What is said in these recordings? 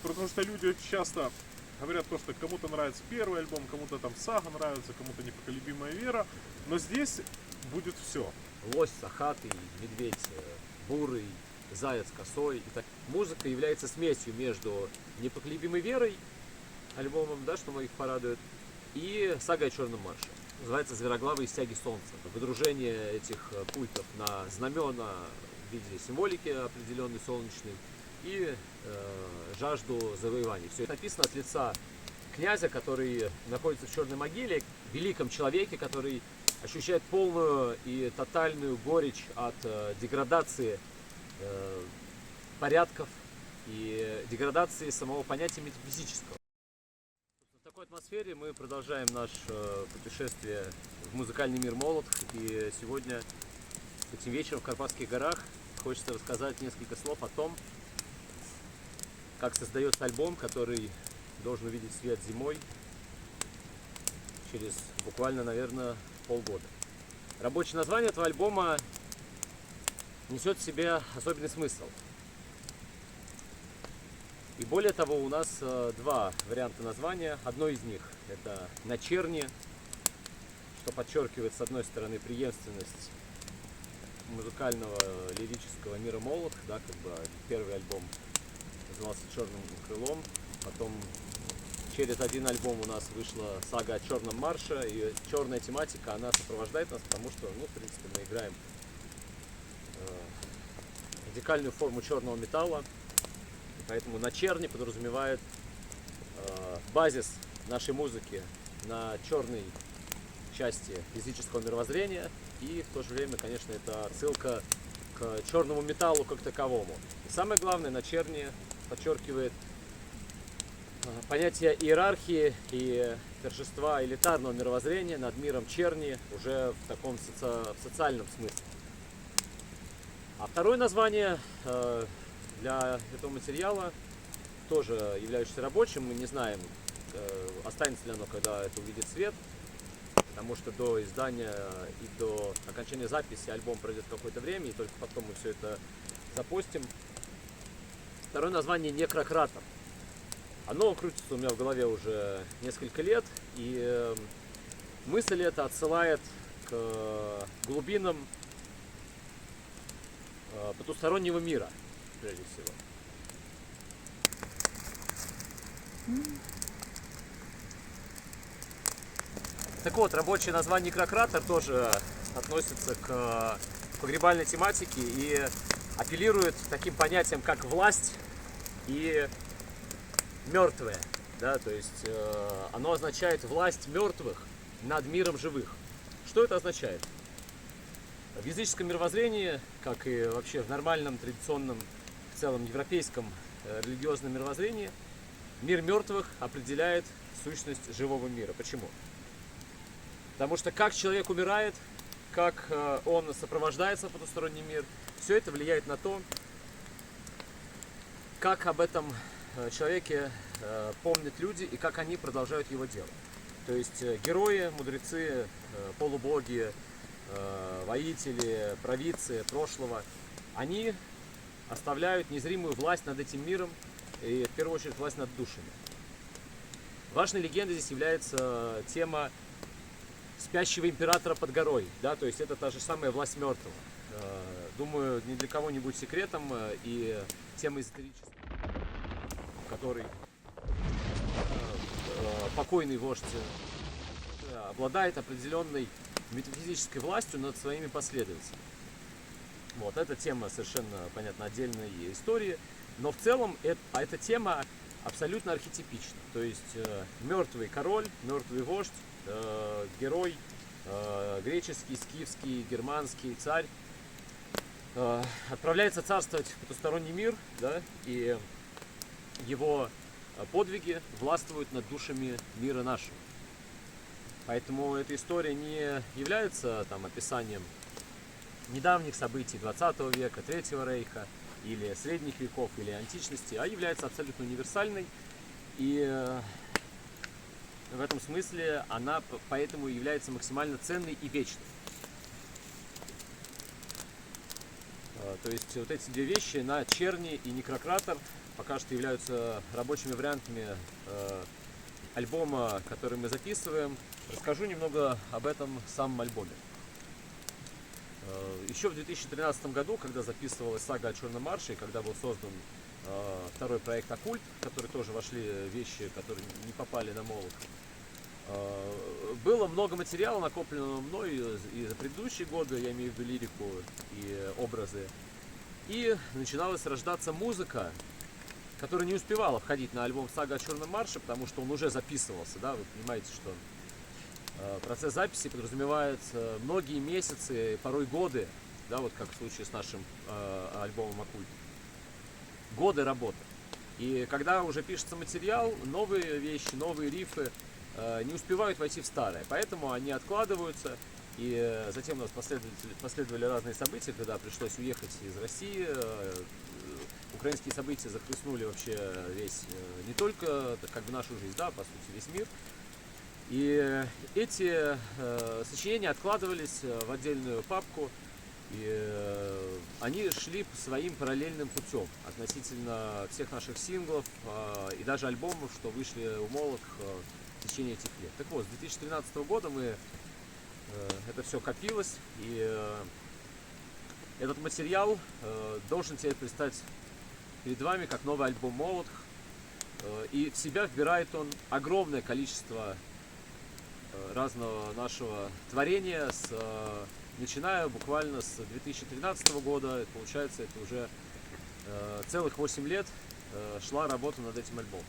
потому что люди очень часто говорят то, что кому-то нравится первый альбом, кому-то там Сага нравится, кому-то Непоколебимая Вера, но здесь будет все. Лось сахатый, медведь бурый, заяц косой. И так. Музыка является смесью между Непоколебимой Верой, альбомом, да, что многих порадует, и Сагой о Черном марше. Называется «Звероглавые стяги солнца». Выдружение этих культов на знамена в виде символики определенной солнечной и жажду завоеваний. Все это написано от лица князя, который находится в черной могиле, великом человеке, который ощущает полную и тотальную горечь от деградации порядков и деградации самого понятия метафизического. В такой атмосфере мы продолжаем наше путешествие в музыкальный мир Молот. И сегодня, этим вечером в Карпатских горах, хочется рассказать несколько слов о том, как создается альбом, который должен увидеть свет зимой через буквально, наверное, полгода. Рабочее название этого альбома несет в себе особенный смысл. И более того, у нас два варианта названия. Одно из них — это «На черни», что подчеркивает, с одной стороны, преемственность музыкального лирического мира Молот, да, как бы первый альбом назывался «Черным крылом», потом через один альбом у нас вышла «Сага о Черном марше», и черная тематика, она сопровождает нас, потому что, ну, в принципе, мы играем радикальную форму черного металла, и поэтому «На черни» подразумевает базис нашей музыки на черной части физического мировоззрения, и в то же время, конечно, это отсылка к черному металлу как таковому. И самое главное, «На черни» подчеркивает понятие иерархии и торжества элитарного мировоззрения над миром черни уже в таком социальном смысле. А второе название для этого материала, тоже являющееся рабочим, мы не знаем, останется ли оно, когда это увидит свет, потому что до издания и до окончания записи альбом пройдет какое-то время, и только потом мы все это запостим. Второе название «Некрократор». Оно крутится у меня в голове уже несколько лет, и мысль эта отсылает к глубинам потустороннего мира, прежде всего. Так вот, рабочее название «Некрократор» тоже относится к погребальной тематике и апеллирует таким понятиям, как власть и мертвые, да, то есть оно означает власть мертвых над миром живых. Что это означает? В языческом мировоззрении, как и вообще в нормальном, традиционном, в целом европейском религиозном мировоззрении, мир мертвых определяет сущность живого мира. Почему? Потому что как человек умирает, как он сопровождается в потусторонний мир, все это влияет на то, как об этом человеке помнят люди и как они продолжают его делать. То есть герои, мудрецы, полубоги, воители, провидцы прошлого, они оставляют незримую власть над этим миром и в первую очередь власть над душами. Важной легендой здесь является тема спящего императора под горой, да, то есть это та же самая власть мертвого. Думаю, ни для кого не будет секретом и тема эзотерическая, который покойный вождь обладает определенной метафизической властью над своими последователями. Вот, эта тема совершенно, понятно, отдельной истории, но в целом эта тема абсолютно архетипична. То есть мертвый король, мертвый вождь, герой, греческий, скифский, германский царь отправляется царствовать в потусторонний мир, да, и его подвиги властвуют над душами мира нашего. Поэтому эта история не является там описанием недавних событий 20 века, Третьего рейха, или средних веков, или античности, а является абсолютно универсальной. И в этом смысле она поэтому является максимально ценной и вечной. То есть вот эти две вещи, «На черни» и «Некрократор», пока что являются рабочими вариантами альбома, который мы записываем. Расскажу немного об этом самом альбоме. Еще в 2013 году, когда записывалась сага о Черном марше, и когда был создан второй проект «Оккульт», в который тоже вошли вещи, которые не попали на Молот, было много материала, накопленного мной и за предыдущие годы, я имею в виду лирику и образы. И начиналась рождаться музыка, которая не успевала входить на альбом «Сага о Черном марше», потому что он уже записывался, да, вы понимаете, что процесс записи подразумевает многие месяцы, порой годы, да, вот как в случае с нашим альбомом «Оккульт». Годы работы. И когда уже пишется материал, новые вещи, новые рифы не успевают войти в старое, поэтому они откладываются. И затем у нас последовали разные события, когда пришлось уехать из России. Украинские события захлестнули вообще весь, не только как бы нашу жизнь, да, по сути, весь мир. И эти сочинения откладывались в отдельную папку, и они шли по своим параллельным путем относительно всех наших синглов и даже альбомов, что вышли у Молот в течение этих лет. Так вот, с 2013 года это все копилось, и этот материал должен теперь предстать перед вами как новый альбом Молот. И в себя вбирает он огромное количество разного нашего творения, начиная буквально с 2013 года. Получается, это уже целых 8 лет шла работа над этим альбомом.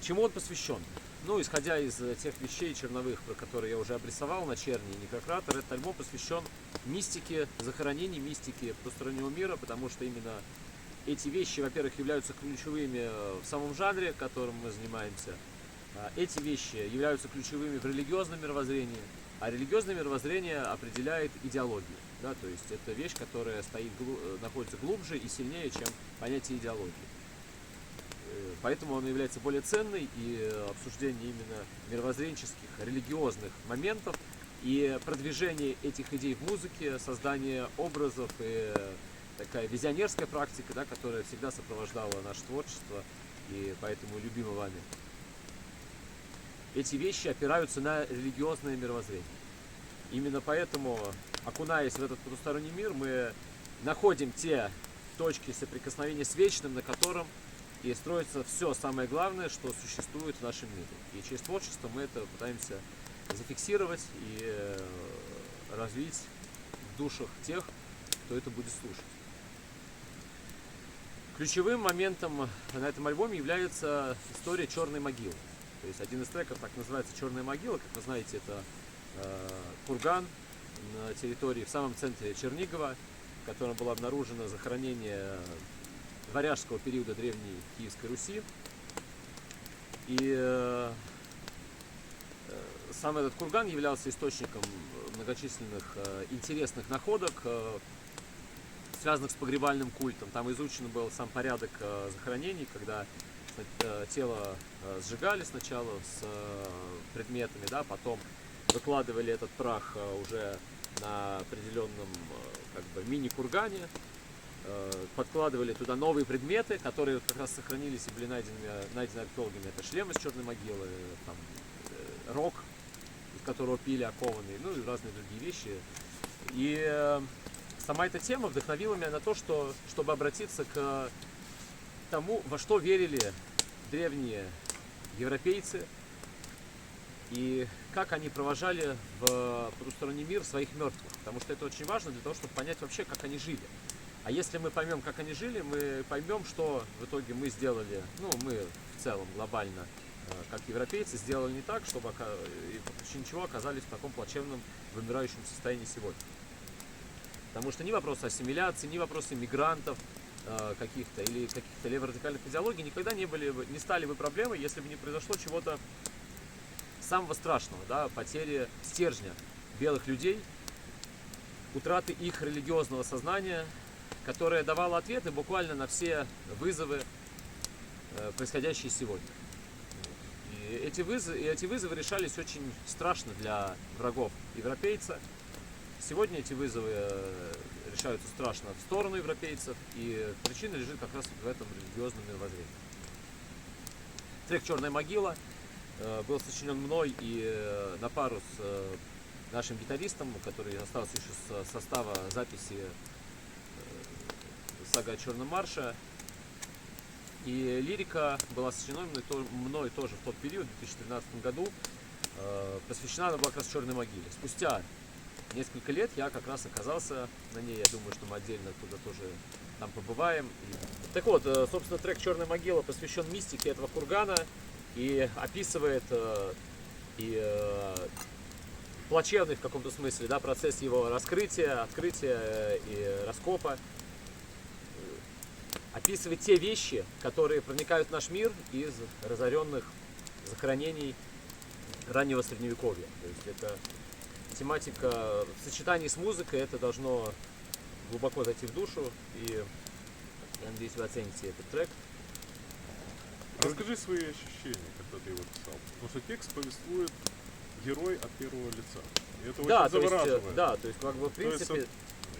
Чему он посвящен? Ну, исходя из тех вещей черновых, про которые я уже обрисовал, на Черни и Некрократор, этот альбом посвящен мистике захоронений, мистике потустороннего мира, потому что именно эти вещи, во-первых, являются ключевыми в самом жанре, которым мы занимаемся. Эти вещи являются ключевыми в религиозном мировоззрении, а религиозное мировоззрение определяет идеологию. Да, то есть это вещь, которая находится глубже и сильнее, чем понятие идеологии. Поэтому он является более ценной, и обсуждение именно мировоззренческих, религиозных моментов и продвижение этих идей в музыке, создание образов и такая визионерская практика, да, которая всегда сопровождала наше творчество и поэтому любима вами. Эти вещи опираются на религиозное мировоззрение. Именно поэтому, окунаясь в этот потусторонний мир, мы находим те точки соприкосновения с вечным, на котором и строится все самое главное, что существует в нашем мире. И через творчество мы это пытаемся зафиксировать и развить в душах тех, кто это будет слушать. Ключевым моментом на этом альбоме является история Черной могилы. То есть один из треков так называется «Черная могила». Как вы знаете, это курган на территории в самом центре Чернигова, в котором было обнаружено захоронение варяжского периода древней Киевской Руси. И сам этот курган являлся источником многочисленных интересных находок, связанных с погребальным культом. Там изучен был сам порядок захоронений, когда тело сжигали сначала с предметами, да, потом выкладывали этот прах уже на определенном как бы мини-кургане, подкладывали туда новые предметы, которые как раз сохранились и были найдены археологами. Это шлем из черной могилы, там, рог, из которого пили окованные, ну и разные другие вещи. И сама эта тема вдохновила меня на то, чтобы обратиться к тому, во что верили древние европейцы и как они провожали в потусторонний мир своих мертвых. Потому что это очень важно для того, чтобы понять вообще, как они жили. А если мы поймем, как они жили, мы поймем, что в итоге мы сделали, ну, мы в целом глобально, как европейцы, сделали не так, чтобы и по причине чего оказались в таком плачевном, вымирающем состоянии сегодня. Потому что ни вопросы ассимиляции, ни вопросы мигрантов каких-то или каких-то леворадикальных идеологий никогда не стали бы проблемой, если бы не произошло чего-то самого страшного, да, потери стержня белых людей, утраты их религиозного сознания, которое давало ответы буквально на все вызовы, происходящие сегодня. И эти вызовы решались очень страшно для врагов европейца. Сегодня эти вызовы решаются страшно в сторону европейцев, и причина лежит как раз в этом религиозном мировоззрении. Трек «Черная могила» был сочинен мной и на пару с нашим гитаристом, который остался еще с состава записи «Сага о Черном марше». И лирика была сочинена мной тоже в тот период, в 2013 году. Посвящена она была как раз «Черной могиле». Спустя несколько лет я как раз оказался на ней. Я думаю, что мы отдельно туда тоже там побываем. Так вот, собственно, трек «Черная могила» посвящен мистике этого кургана и описывает плачевный в каком-то смысле, да, процесс его раскрытия, открытия и раскопа. Описывает те вещи, которые проникают в наш мир из разоренных захоронений раннего средневековья. То есть это тематика в сочетании с музыкой, это должно глубоко зайти в душу, и я надеюсь, вы оцените этот трек. Расскажи свои ощущения, когда ты его писал. Потому что текст повествует герой от первого лица. И это Да, очень завораживает. да, то есть как бы в То есть принципе,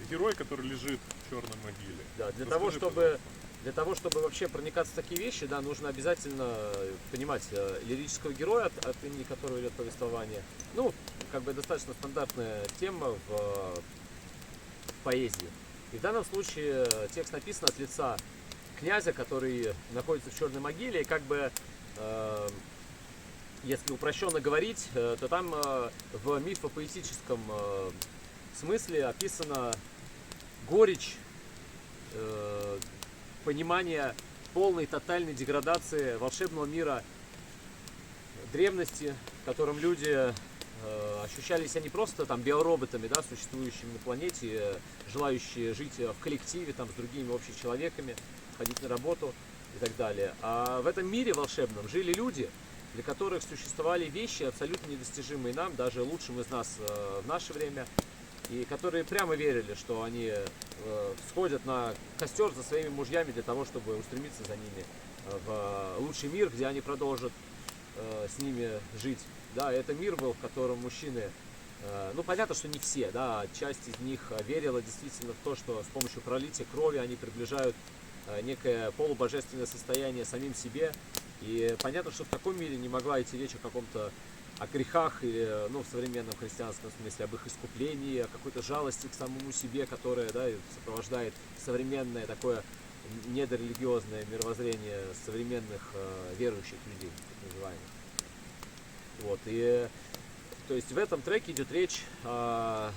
герой, который лежит в черной могиле. да, Расскажи, для того, чтобы вообще проникаться в такие вещи, да, нужно обязательно понимать лирического героя, от имени которого идет повествование. Ну, как бы достаточно стандартная тема в поэзии. И в данном случае текст написан от лица князя, который находится в черной могиле, и как бы, если упрощенно говорить, то там в мифопоэтическом смысле описана горечь понимания полной тотальной деградации волшебного мира древности, в котором люди ощущали себя не просто там биороботами, да, существующими на планете, желающие жить в коллективе там, с другими общечеловеками, ходить на работу и так далее. А в этом мире волшебном жили люди, для которых существовали вещи абсолютно недостижимые нам, даже лучшим из нас в наше время, и которые прямо верили, что они сходят на костер за своими мужьями для того, чтобы устремиться за ними в лучший мир, где они продолжат с ними жить. Да, это мир был, в котором мужчины, ну понятно, что не все, да, часть из них верила действительно в то, что с помощью пролития крови они приближают некое полубожественное состояние самим себе. И понятно, что в таком мире не могла идти речь о грехах, или, ну, в современном христианском смысле, об их искуплении, о какой-то жалости к самому себе, которая, да, сопровождает современное такое недорелигиозное мировоззрение современных верующих людей, так называемых. Вот, и то есть в этом треке идет речь о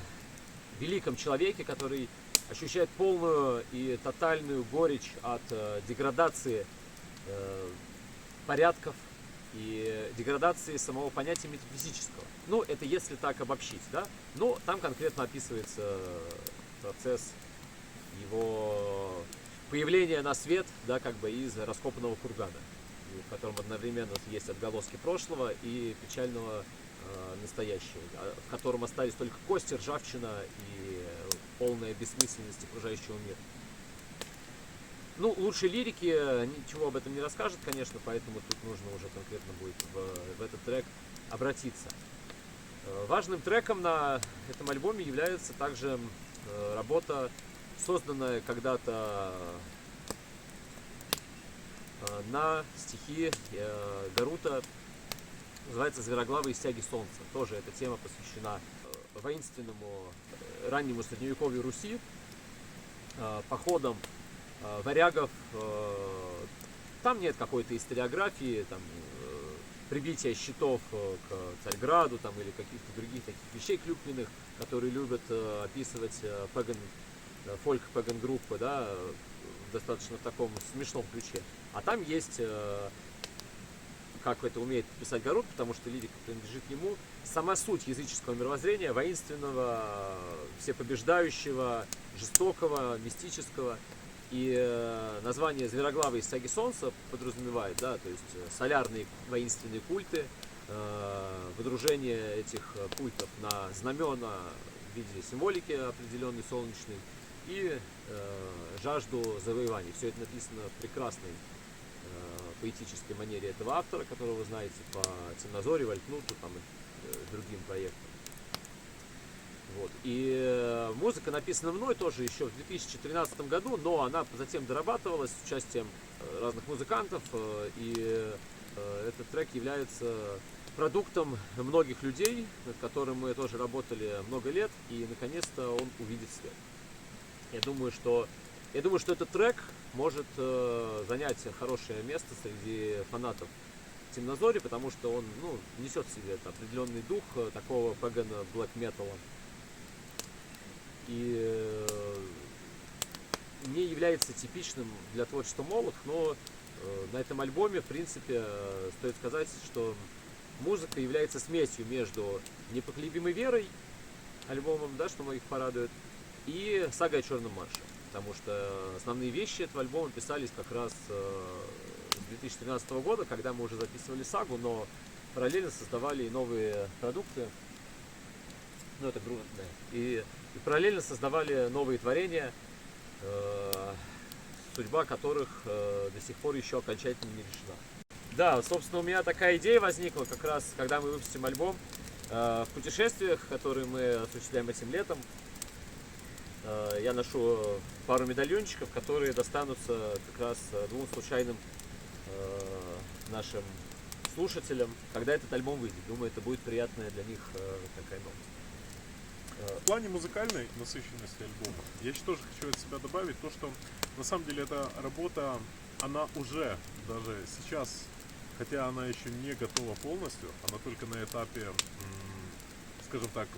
великом человеке, который ощущает полную и тотальную горечь от деградации порядков и деградации самого понятия метафизического. Ну, это если так обобщить, да? Но там конкретно описывается процесс его появления на свет, да, как бы из раскопанного кургана, в котором одновременно есть отголоски прошлого и печального настоящего, в котором остались только кости, ржавчина и полная бессмысленность окружающего мира. Ну, лучшие лирики ничего об этом не расскажет, конечно, поэтому тут нужно уже конкретно будет в этот трек обратиться. Важным треком на этом альбоме является также работа, созданная когда-то на стихи Гарута, называется «Звероглавые стяги солнца». Тоже эта тема посвящена воинственному раннему средневековью Руси, походам варягов. Там нет какой-то историографии, там, прибития щитов к Царьграду там, или каких-то других таких вещей клюквенных, которые любят описывать фольк-пэган-группы, да, достаточно в таком смешном ключе. А там есть, как это умеет писать Гарут, потому что лирика принадлежит ему, сама суть языческого мировоззрения, воинственного, всепобеждающего, жестокого, мистического. И название «Звероглавые стяги солнца» подразумевает, да, то есть солярные воинственные культы, выдружение этих культов на знамена в виде символики определенной солнечной и жажду завоеваний. Все это написано в прекрасной поэтической манере этого автора, которого вы знаете по Темнозоре, Вальтнуту там, и другим проектам. Вот. И музыка написана мной тоже еще в 2013 году, но она затем дорабатывалась с участием разных музыкантов, и этот трек является продуктом многих людей, над которым мы тоже работали много лет, и наконец-то он увидит свет. Я думаю, что этот трек может занять хорошее место среди фанатов Темнозори, потому что он несет в себе определенный дух такого паган блэк металла. И не является типичным для творчества Молох, но на этом альбоме, в принципе, стоит сказать, что музыка является смесью между «Непоколебимой верой», альбомом, да, что многих порадует, и «Сагой о Черном марше», потому что основные вещи этого альбома писались как раз с 2013 года, когда мы уже записывали «Сагу», но параллельно создавали и новые продукты, это грубо, да, и параллельно создавали новые творения, судьба которых до сих пор еще окончательно не решена. Да, собственно, у меня такая идея возникла как раз, когда мы выпустим альбом. В путешествиях, которые мы осуществляем этим летом, я ношу пару медальончиков, которые достанутся как раз двум случайным нашим слушателям, когда этот альбом выйдет. Думаю, это будет приятная для них такая новость. В плане музыкальной насыщенности альбома я еще тоже хочу от себя добавить то, что на самом деле эта работа, она уже даже сейчас, хотя она еще не готова полностью, она только на этапе, скажем так,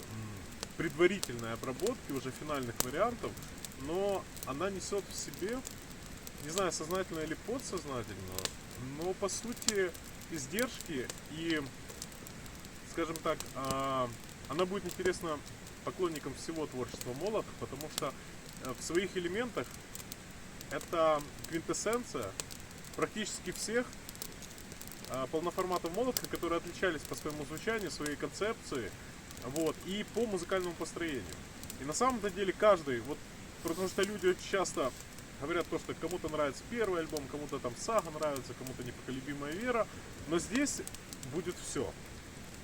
предварительной обработки уже финальных вариантов, но она несет в себе, не знаю, сознательно или подсознательно, но по сути издержки и, скажем так, она будет интересна поклонникам всего творчества Молох, потому что в своих элементах это квинтэссенция практически всех полноформатов Молоха, которые отличались по своему звучанию, своей концепции, вот, и по музыкальному построению. И на самом-то деле каждый, вот, потому что люди очень часто говорят то, что кому-то нравится первый альбом, кому-то там Сага нравится, кому-то Непоколебимая вера, но здесь будет все.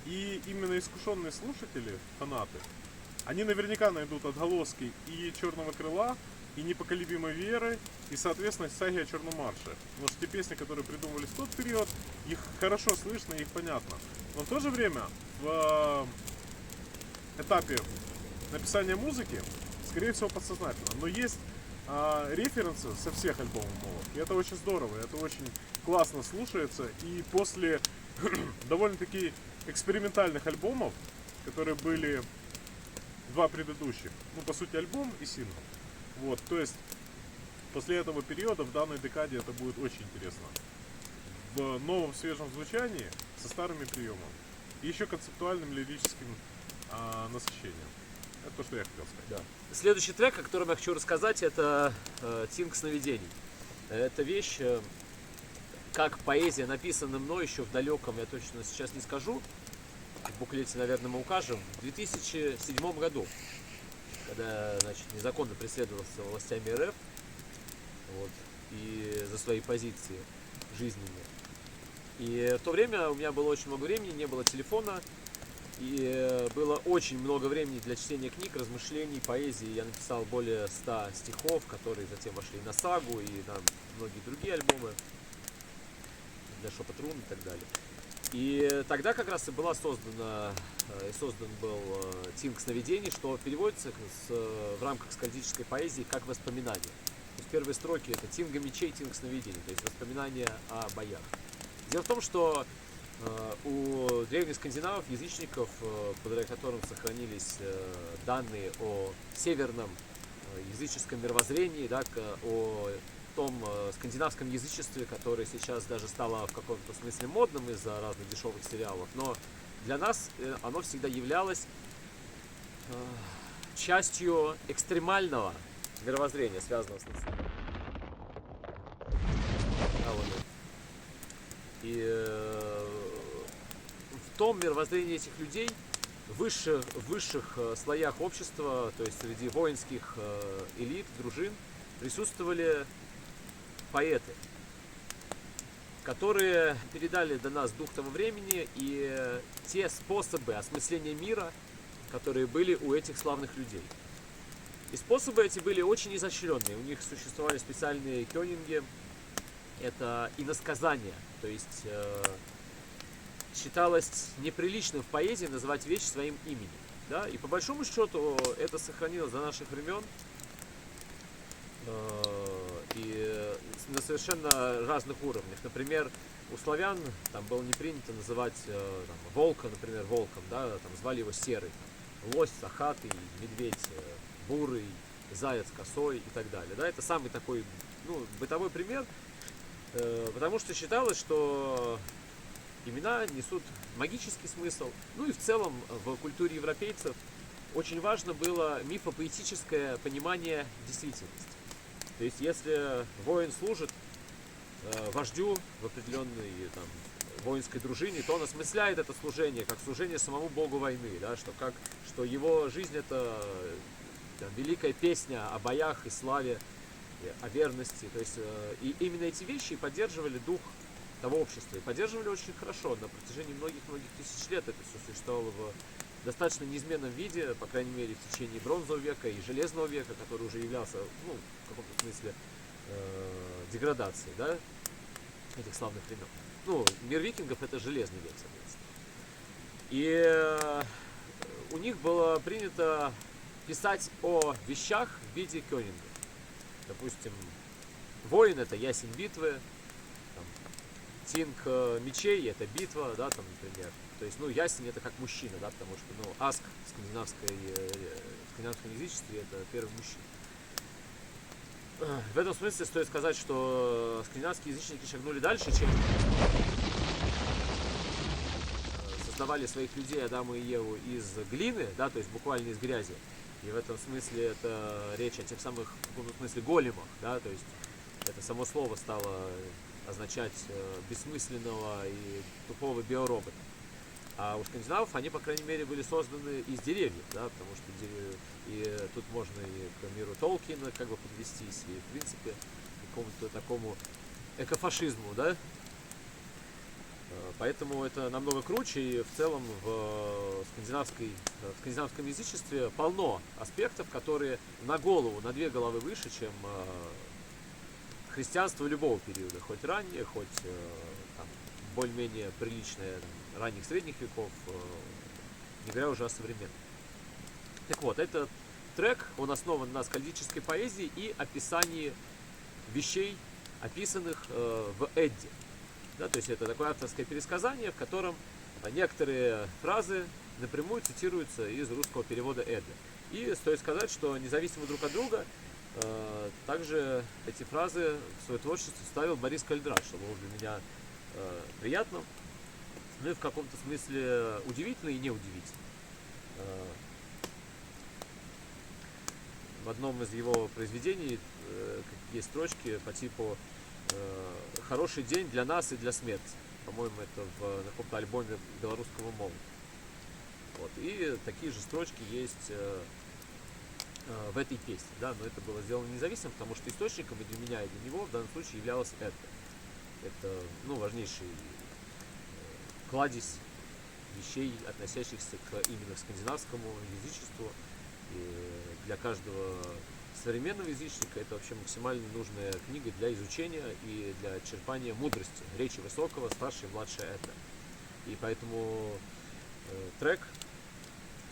И именно искушенные слушатели, фанаты, они наверняка найдут отголоски и Черного крыла, и Непоколебимой веры, и, соответственно, Саги о Черном марше. Потому что те песни, которые придумывались в тот период, их хорошо слышно, их понятно. Но в то же время, в этапе написания музыки, скорее всего, подсознательно. Но есть референсы со всех альбомов Молох. И это очень здорово, это очень классно слушается. И после довольно-таки экспериментальных альбомов, которые были два предыдущих, по сути, альбом и сингл. Вот, то есть, после этого периода, в данной декаде, это будет очень интересно. В новом свежем звучании, со старыми приемами. И еще концептуальным лирическим насыщением. Это то, что я хотел сказать. Да. Следующий трек, о котором я хочу рассказать, это «Тинг сновидений». Это вещь, как поэзия, написана мной еще в далеком, я точно сейчас не скажу, в буклете, наверное, мы укажем, в 2007 году, когда, значит, незаконно преследовался властями РФ, вот, и за свои позиции жизненные. И в то время у меня было очень много времени, не было телефона, и было очень много времени для чтения книг, размышлений, поэзии. Я написал более 100 стихов, которые затем вошли на Сагу и на многие другие альбомы, для Шепот Рун и так далее. И тогда как раз и была создан был «Тинг сновидений», что переводится в рамках скальдической поэзии как «воспоминания». То есть первые строки — это «Тинга мечей, тинг сновидений», то есть воспоминания о боях. Дело в том, что у древних скандинавов, язычников, благодаря которым сохранились данные о северном языческом мировоззрении, да, о том скандинавском язычестве, которое сейчас даже стало в каком-то смысле модным из-за разных дешевых сериалов, но для нас оно всегда являлось частью экстремального мировоззрения, связанного с национальностью. И в том мировоззрении этих людей, в высших слоях общества, то есть среди воинских элит, дружин, присутствовали поэты, которые передали до нас дух того времени и те способы осмысления мира, которые были у этих славных людей. И способы эти были очень изощренные. У них существовали специальные кёнинги, это иносказания, то есть считалось неприличным в поэзии называть вещь своим именем. Да? И по большому счету это сохранилось до наших времен и на совершенно разных уровнях. Например, у славян там было не принято называть там, волка, например, волком, да? Там звали его серый, там, лось, сахатый, медведь, бурый, заяц, косой и так далее. Да? Это самый такой бытовой пример, потому что считалось, что имена несут магический смысл. Ну и в целом в культуре европейцев очень важно было мифопоэтическое понимание действительности. То есть если воин служит вождю в определенной там, воинской дружине, то он осмысляет это служение как служение самому богу войны, да, что его жизнь это там, великая песня о боях и славе, о верности. То есть и именно эти вещи поддерживали дух того общества. И поддерживали очень хорошо. На протяжении многих-многих тысяч лет это все существовало в достаточно неизменном виде, по крайней мере, в течение бронзового века и железного века, который уже являлся, в каком-то смысле, деградацией, да, этих славных времен. Мир викингов это железный век, соответственно. И у них было принято писать о вещах в виде кёнинга. Допустим, воин это ясень битвы, тинг мечей это битва, да, там, например. То есть, ясень это как мужчина, да, потому что, аск в скандинавском язычестве это первый мужчина. В этом смысле стоит сказать, что скандинавские язычники шагнули дальше, чем создавали своих людей Адама и Еву из глины, да, то есть буквально из грязи. И в этом смысле это речь о тех самых, в каком-то смысле, големах, да, то есть это само слово стало означать бессмысленного и тупого биоробота. А у скандинавов они, по крайней мере, были созданы из деревьев, да, потому что и тут можно и к миру Толкина как бы подвестись, и в принципе к какому-то такому экофашизму, да. Поэтому это намного круче, и в целом в скандинавском язычестве полно аспектов, которые на голову, на две головы выше, чем христианство любого периода, хоть раннее, хоть там, более-менее приличное ранних средних веков, не говоря уже о современном. Так вот, этот трек, он основан на скальдической поэзии и описании вещей, описанных в Эдде. Да, то есть это такое авторское пересказание, в котором некоторые фразы напрямую цитируются из русского перевода Эдды. И стоит сказать, что независимо друг от друга, также эти фразы в свое творчество вставил Борис Калидрат, что было для меня приятно, ну и в каком-то смысле удивительно и неудивительно. В одном из его произведений есть строчки по типу «Хороший день для нас и для смерти». По-моему, это на каком-то альбоме белорусского молота. Вот. И такие же строчки есть в этой песне, да, но это было сделано независимо, потому что источником и для меня, и для него в данном случае являлось это. Это, важнейший кладезь вещей, относящихся именно к скандинавскому язычеству. И для каждого современного язычника это вообще максимально нужная книга для изучения и для черпания мудрости, речи высокого, старшей и младшей это. И поэтому трек,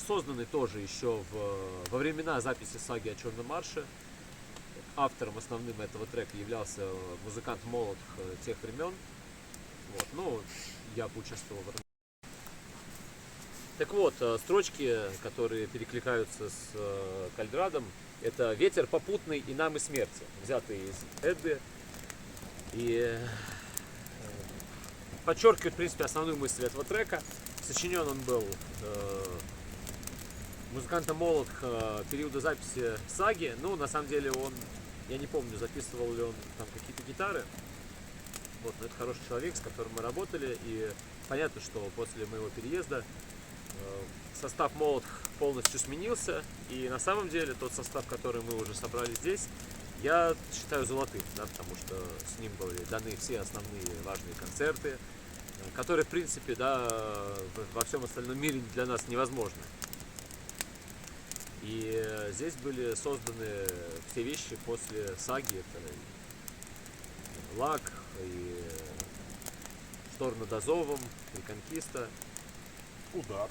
созданный тоже еще во времена записи саги о Черном марше. Автором основным этого трека являлся музыкант Молотх тех времен. Вот. Я поучаствовал в этом. Так вот, строчки, которые перекликаются с Кальдрадом, это «Ветер попутный и нам и смерти», взятые из Эдды. И подчеркивает, в принципе, основную мысль этого трека. Сочинен он был музыкантом Молотх периода записи саги. На самом деле я не помню, записывал ли он там какие-то гитары. Вот, но это хороший человек, с которым мы работали. И понятно, что после моего переезда состав Молотх полностью сменился. И на самом деле тот состав, который мы уже собрали здесь, я считаю золотым, да, потому что с ним были даны все основные важные концерты, которые, в принципе, да, во всем остальном мире для нас невозможны. И здесь были созданы все вещи после саги. Это Лак, и Шторм над Азовом, Реконкиста, Удар.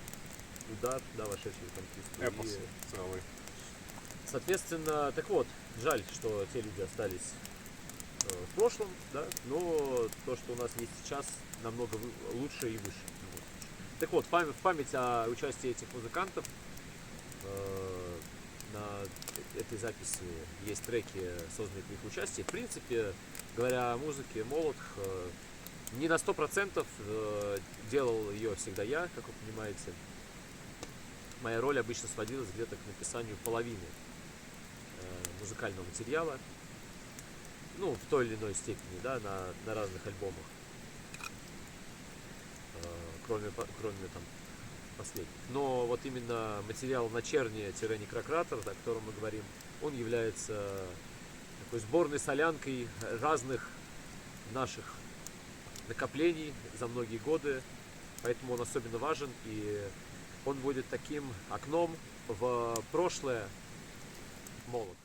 Удар, да, вошедший в Реконкисту. Эпос И, целый. соответственно, так вот, жаль, что те люди остались в прошлом, да, но то, что у нас есть сейчас, намного лучше и выше. Так вот, в память о участии этих музыкантов на этой записи есть треки, созданные при их участии. В принципе, говоря о музыке, Молот не на 100% делал ее всегда я, как вы понимаете. Моя роль обычно сводилась где-то к написанию половины музыкального материала. Ну, в той или иной степени, да, на разных альбомах. Кроме там последних. Но вот именно материал «Начерние-Некракратор», о котором мы говорим, он является такой сборной солянкой разных наших накоплений за многие годы, поэтому он особенно важен, и он будет таким окном в прошлое Молот.